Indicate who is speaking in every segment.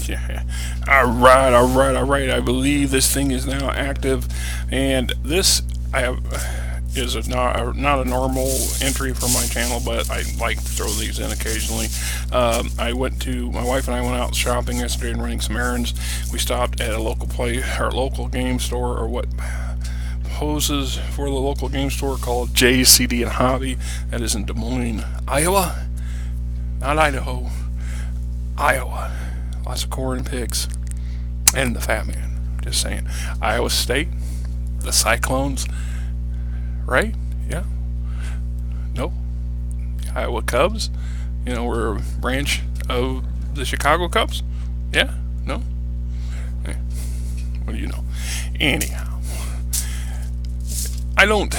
Speaker 1: Yeah. All right, all right, all right. I believe this thing is now active, and this I have is not a normal entry for my channel, but I like to throw these in occasionally. I went to my wife and I went out shopping yesterday and running some errands. We stopped at a local local game store, or what poses for the local game store, called JCD and Hobby. That is in Des Moines, Iowa, not Idaho. Iowa. Lots of corn and pigs. And the fat man. Just saying. Iowa State. The Cyclones. Right? Yeah. No. Iowa Cubs. We're a branch of the Chicago Cubs. Yeah? No? Eh, what do you know? Anyhow. I don't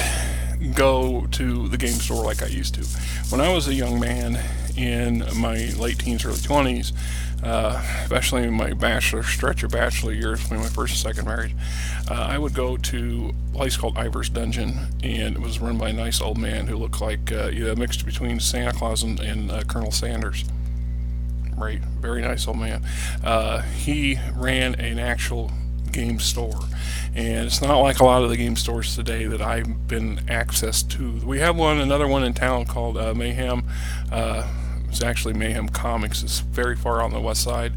Speaker 1: go to the game store like I used to. When I was a young man in my late teens, early 20s, especially in my stretch of bachelor years, between my first and second marriage, I would go to a place called Ivor's Dungeon, and it was run by a nice old man who looked like a mixture between Santa Claus and Colonel Sanders. Right, very nice old man. He ran an actual game store, and it's not like a lot of the game stores today that I've been access to. We have another one in town called Mayhem. It's actually Mayhem Comics. It's very far out on the west side,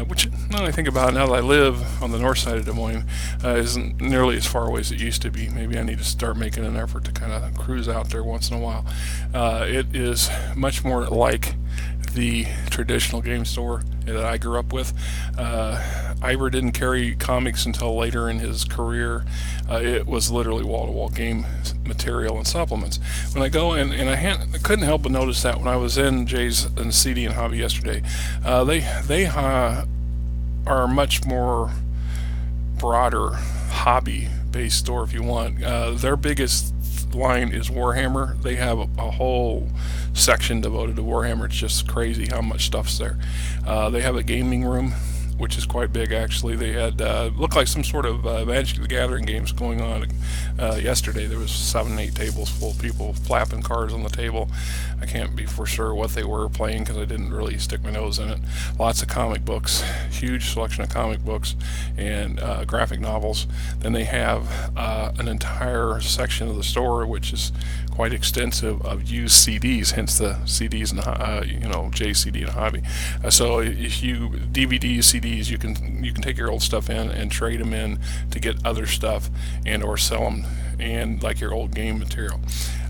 Speaker 1: which, now that I think about it, now that I live on the north side of Des Moines, isn't nearly as far away as it used to be. Maybe I need to start making an effort to kind of cruise out there once in a while. It is much more like the traditional game store that I grew up with. Ivor didn't carry comics until later in his career. It was literally wall-to-wall game material and supplements. When I go in, and I couldn't help but notice that when I was in Jay's and CD and Hobby yesterday, they are much more broader hobby-based store, if you want. Their biggest line is Warhammer. They have a whole section devoted to Warhammer. It's just crazy how much stuff's there. They have a gaming room, which is quite big, actually. They had looked like some sort of Magic the Gathering games going on yesterday. There was 7, 8 tables full of people flapping cards on the table. I can't be for sure what they were playing because I didn't really stick my nose in it. Lots of comic books, huge selection of comic books and graphic novels. Then they have an entire section of the store which is quite extensive of used CDs, hence the CDs and JCD and Hobby. So if you DVDs, CDs, you can take your old stuff in and trade them in to get other stuff and or sell them, and like your old game material.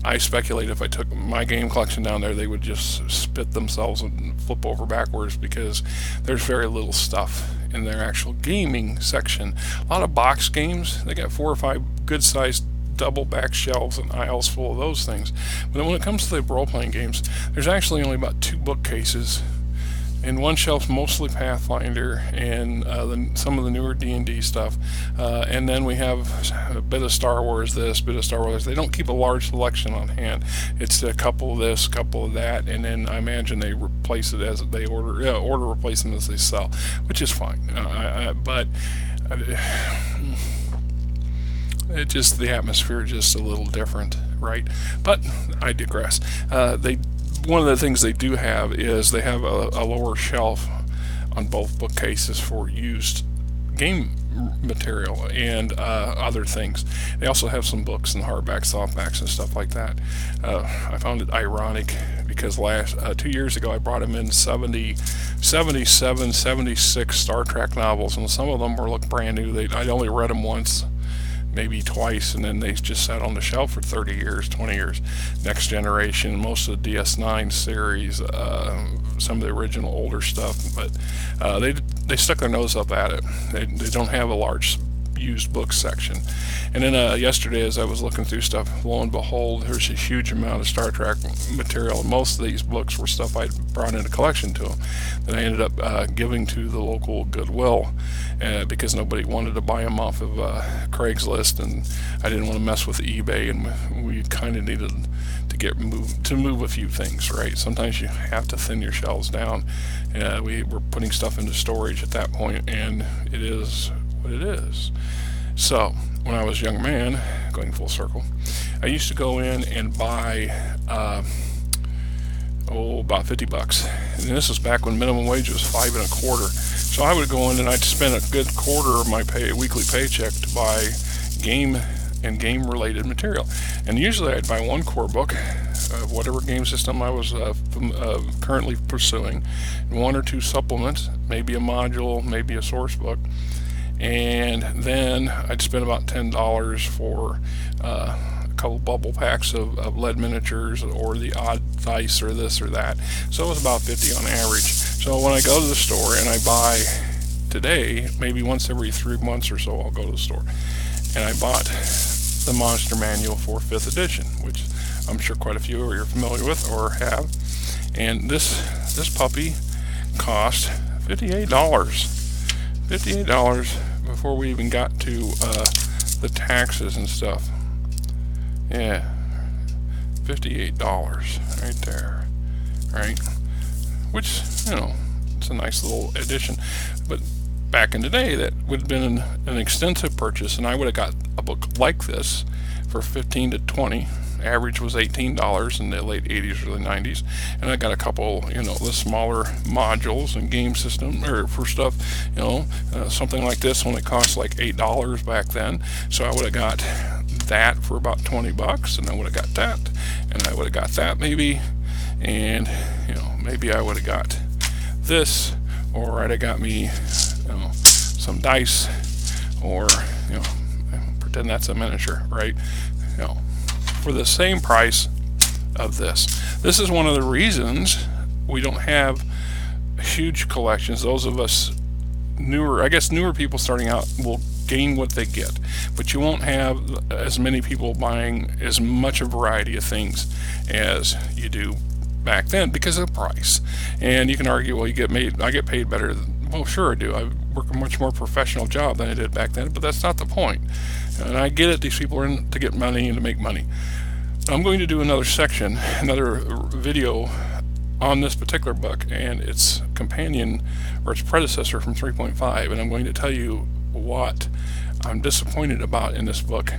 Speaker 1: I speculate if I took my game collection down there, they would just spit themselves and flip over backwards because there's very little stuff in their actual gaming section. A lot of box games. They got 4 or 5 good sized double back shelves and aisles full of those things. But then when it comes to the role-playing games, there's actually only about 2 bookcases, and one shelf's mostly Pathfinder and some of the newer D&D stuff, and then we have a bit of Star Wars this, bit of Star Wars. They don't keep a large selection on hand. It's a couple of this, couple of that, and then I imagine they replace it as they order replace them as they sell, which is fine. But it just, the atmosphere is just a little different, right? But I digress. One of the things they do have is they have a lower shelf on both bookcases for used game material and other things. They also have some books and hardbacks, softbacks, and stuff like that. I found it ironic because 2 years ago I brought them in 77, 76 Star Trek novels, and some of them look brand new. I'd only read them once, maybe twice, and then they just sat on the shelf for 30 years, 20 years. Next Generation, most of the DS9 series, some of the original older stuff, but they stuck their nose up at it. They don't have a large used book section. And then yesterday, as I was looking through stuff, lo and behold, there's a huge amount of Star Trek material. Most of these books were stuff I'd brought in a collection to them that I ended up giving to the local Goodwill because nobody wanted to buy them off of Craigslist, and I didn't want to mess with eBay, and we kind of needed to move a few things, right? Sometimes you have to thin your shelves down. We were putting stuff into storage at that point, and it is what it is. So when I was a young man, going full circle, I used to go in and buy about $50. And this was back when minimum wage was $5 1/4. So I would go in and I'd spend a good quarter of my weekly paycheck to buy game and game related material. And usually I'd buy one core book of whatever game system I was currently pursuing, and one or two supplements, maybe a module, maybe a source book, and then I'd spend about $10 for a couple bubble packs of lead miniatures or the odd dice or this or that. So it was about 50 on average. So when I go to the store and I buy today, maybe once every 3 months or so I'll go to the store, and I bought the Monster Manual for 5th edition, which I'm sure quite a few of you are familiar with or have. And this puppy cost $58. $58 before we even got to the taxes and stuff. Yeah, $58 right there, right? Which, you know, it's a nice little addition. But back in the day, that would have been an extensive purchase, and I would have got a book like this for $15 to $20. Average was $18 in the late 80s, early 90s, and I got a couple, you know, the smaller modules and game system or for stuff, you know, something like this only cost like $8 back then. So I would have got that for about $20, and I would have got that, and I would have got that maybe, and you know, maybe I would have got this, or I'd have got me, you know, some dice, or you know, pretend that's a miniature, right? You know, for the same price of this. This is one of the reasons we don't have huge collections. Those of us newer, I guess newer people starting out will gain what they get, but you won't have as many people buying as much a variety of things as you do back then because of the price. And you can argue, well, I get paid better. Well, sure I do. I work a much more professional job than I did back then, but that's not the point. And I get it, these people are in to get money and to make money. I'm going to do another section, another video on this particular book and its companion or its predecessor from 3.5, and I'm going to tell you what I'm disappointed about in this book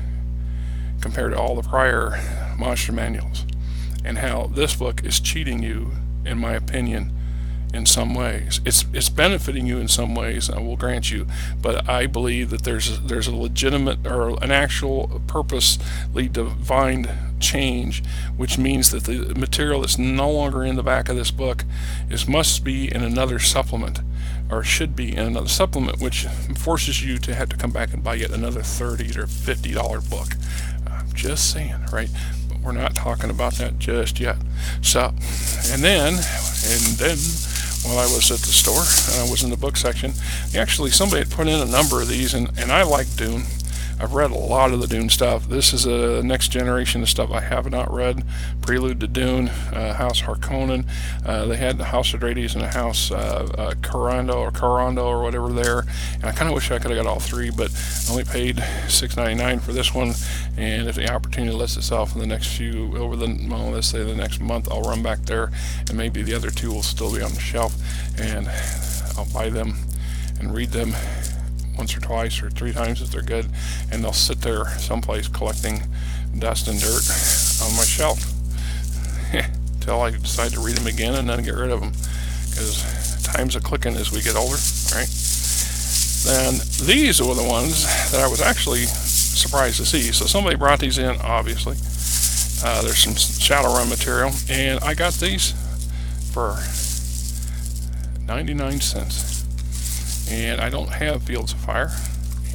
Speaker 1: compared to all the prior monster manuals, and how this book is cheating you, in my opinion, in some ways. It's benefiting you in some ways, I will grant you, but I believe that there's a legitimate or an actual purposely defined change, which means that the material that's no longer in the back of this book must be in another supplement, or should be in another supplement, which forces you to have to come back and buy yet another $30 or $50 book. I'm just saying, right? But we're not talking about that just yet. So, and then while I was at the store and I was in the book section, actually somebody had put in a number of these, and I like Dune. I've read a lot of the Dune stuff. This is a next generation of stuff I have not read. Prelude to Dune, House Harkonnen. They had the House Atreides and the House Carando or whatever there. And I kind of wish I could have got all three, but I only paid $6.99 for this one. And if the opportunity lets itself in the next let's say the next month, I'll run back there, and maybe the other two will still be on the shelf, and I'll buy them and read them once or twice or 3 times if they're good, and they'll sit there someplace collecting dust and dirt on my shelf until I decide to read them again and then get rid of them, because time's a clicking as we get older, right? Then these were the ones that I was actually surprised to see. So somebody brought these in, obviously. There's some Shadowrun material, and I got these for 99 cents. And I don't have Fields of Fire,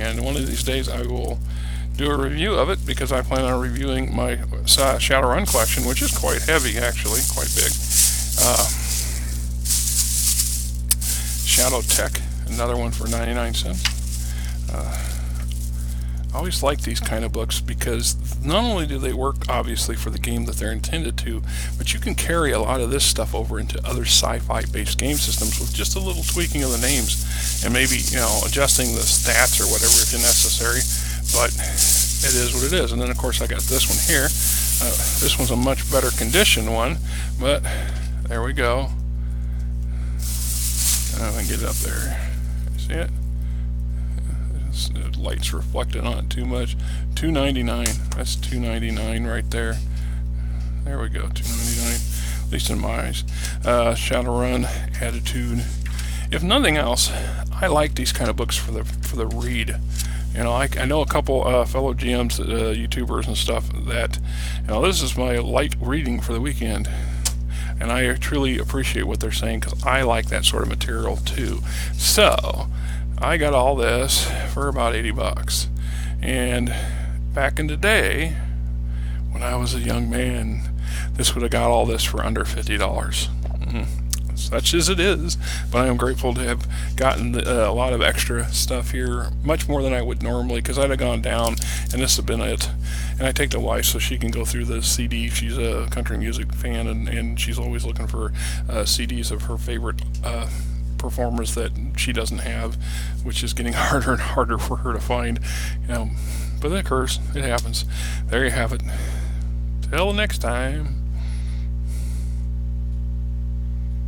Speaker 1: and one of these days I will do a review of it, because I plan on reviewing my Shadowrun collection, which is quite heavy, actually, quite big. Shadow Tech, another one for 99 cents. I always like these kind of books, because not only do they work obviously for the game that they're intended to, but you can carry a lot of this stuff over into other sci-fi based game systems with just a little tweaking of the names, and maybe, you know, adjusting the stats or whatever if necessary. But it is what it is. And then of course I got this one here. This one's a much better condition one, but there we go. I can get it up there. See it? The light's reflecting on it too much. $2.99. That's $2.99 right there. There we go. $2.99. At least in my eyes. Shadowrun Attitude, if nothing else, I like these kind of books for the read. You know, I know a couple fellow GMs, YouTubers and stuff that, you know, this is my light reading for the weekend. And I truly appreciate what they're saying because I like that sort of material too. So, I got all this for about $80. And back in the day, when I was a young man, this would have got all this for under $50. Such as it is, but I am grateful to have gotten a lot of extra stuff here, much more than I would normally, because I'd have gone down, and this has been it. And I take the wife so she can go through the CD. She's a country music fan, and she's always looking for CDs of her favorite performers that she doesn't have, which is getting harder and harder for her to find. You know, but it occurs. It happens. There you have it. Till next time.